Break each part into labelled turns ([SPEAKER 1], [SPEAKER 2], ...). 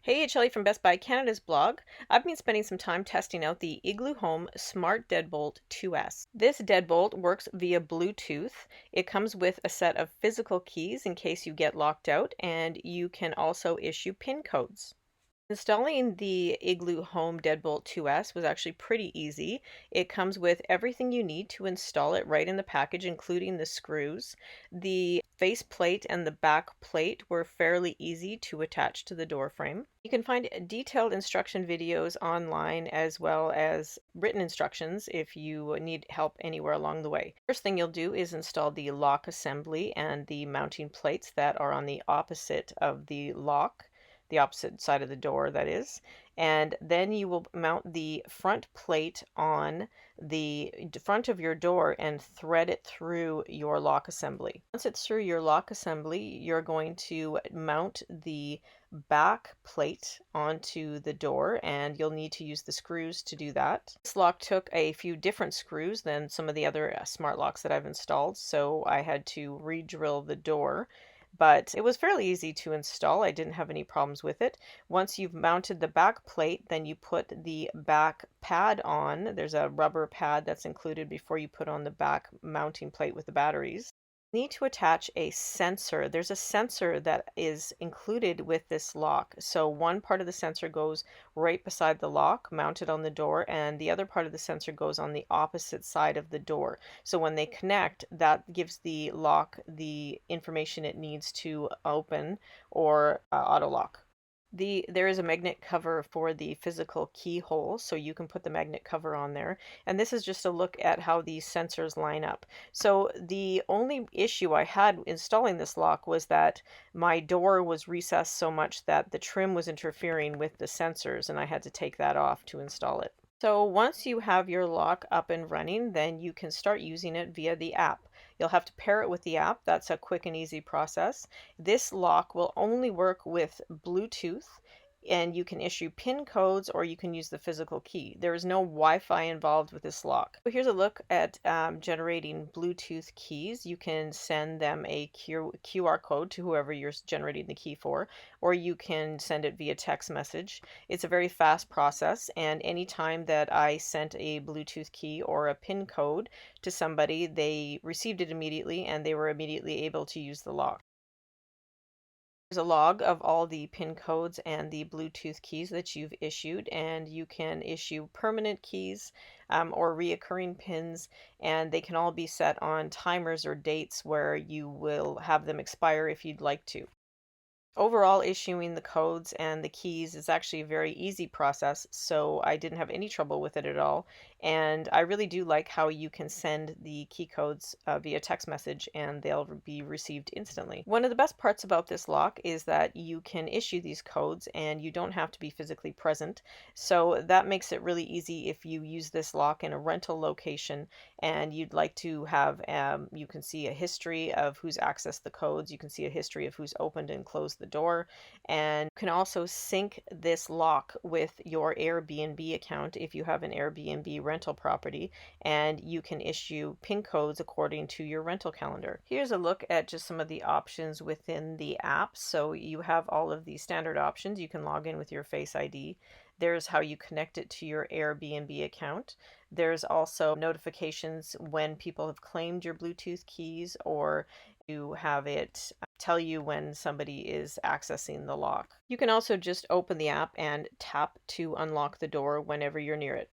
[SPEAKER 1] Hey, it's Shelley from Best Buy Canada's blog. I've been spending some time testing out the Igloohome Smart Deadbolt 2S. This deadbolt works via Bluetooth. It comes with a set of physical keys in case you get locked out, and you can also issue PIN codes. Installing the Igloohome Deadbolt 2S was actually pretty easy. It comes with everything you need to install it right in the package, including the screws. The face plate and the back plate were fairly easy to attach to the door frame. You can find detailed instruction videos online as well as written instructions if you need help anywhere along the way. First thing you'll do is install the lock assembly and the mounting plates that are on the opposite of the lock, the opposite side of the door, that is. And then you will mount the front plate on the front of your door and thread it through your lock assembly. Once it's through your lock assembly, you're going to mount the back plate onto the door, and you'll need to use the screws to do that. This lock took a few different screws than some of the other smart locks that I've installed, so I had to re-drill the door, but it was fairly easy to install. I didn't have any problems with it. Once you've mounted the back plate, then you put the back pad on. There's a rubber pad that's included before you put on the back mounting plate with the batteries. You need to attach a sensor. There's a sensor that is included with this lock. So one part of the sensor goes right beside the lock, mounted on the door, and the other part of the sensor goes on the opposite side of the door. So when they connect, that gives the lock the information it needs to open or auto lock. There is a magnet cover for the physical keyhole, so you can put the magnet cover on there. And this is just a look at how these sensors line up. So the only issue I had installing this lock was that my door was recessed so much that the trim was interfering with the sensors, and I had to take that off to install it. So once you have your lock up and running, then you can start using it via the app. You'll have to pair it with the app. That's a quick and easy process. This lock will only work with Bluetooth, and you can issue PIN codes or you can use the physical key. There is no Wi-Fi involved with this lock. So here's a look at generating Bluetooth keys. You can send them a QR code to whoever you're generating the key for, or you can send it via text message. It's a very fast process, and anytime that I sent a Bluetooth key or a PIN code to somebody, they received it immediately and they were immediately able to use the lock. There's a log of all the PIN codes and the Bluetooth keys that you've issued, and you can issue permanent keys or reoccurring pins, and they can all be set on timers or dates where you will have them expire if you'd like to. Overall, issuing the codes and the keys is actually a very easy process, so I didn't have any trouble with it at all. And I really do like how you can send the key codes via text message and they'll be received instantly. One of the best parts about this lock is that you can issue these codes and you don't have to be physically present. So that makes it really easy if you use this lock in a rental location and you'd like to have, you can see a history of who's accessed the codes, you can see a history of who's opened and closed the door, and you can also sync this lock with your Airbnb account if you have an Airbnb rental property, and you can issue PIN codes according to your rental calendar. Here's a look at just some of the options within the app. So you have all of the standard options. You can log in with your Face ID. There's how you connect it to your Airbnb account. There's also notifications when people have claimed your Bluetooth keys, or you have it tell you when somebody is accessing the lock. You can also just open the app and tap to unlock the door whenever you're near it.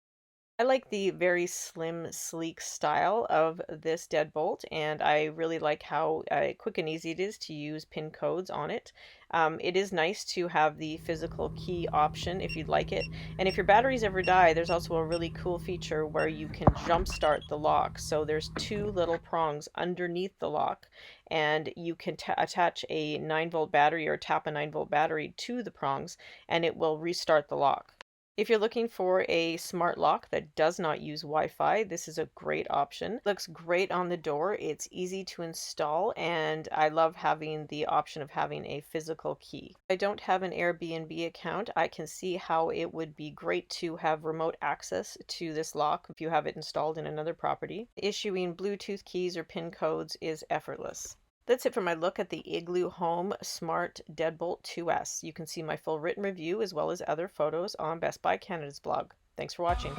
[SPEAKER 1] I like the very slim, sleek style of this deadbolt, and I really like how quick and easy it is to use PIN codes on it. It is nice to have the physical key option if you'd like it. And if your batteries ever die, there's also a really cool feature where you can jump start the lock. So there's two little prongs underneath the lock, and you can attach a 9-volt battery or tap a 9-volt battery to the prongs, and it will restart the lock. If you're looking for a smart lock that does not use Wi-Fi, this is a great option. It looks great on the door, it's easy to install, and I love having the option of having a physical key. If I don't have an Airbnb account, I can see how it would be great to have remote access to this lock if you have it installed in another property. Issuing Bluetooth keys or PIN codes is effortless. That's it for my look at the Igloohome Smart Deadbolt 2S. You can see my full written review as well as other photos on Best Buy Canada's blog. Thanks for watching.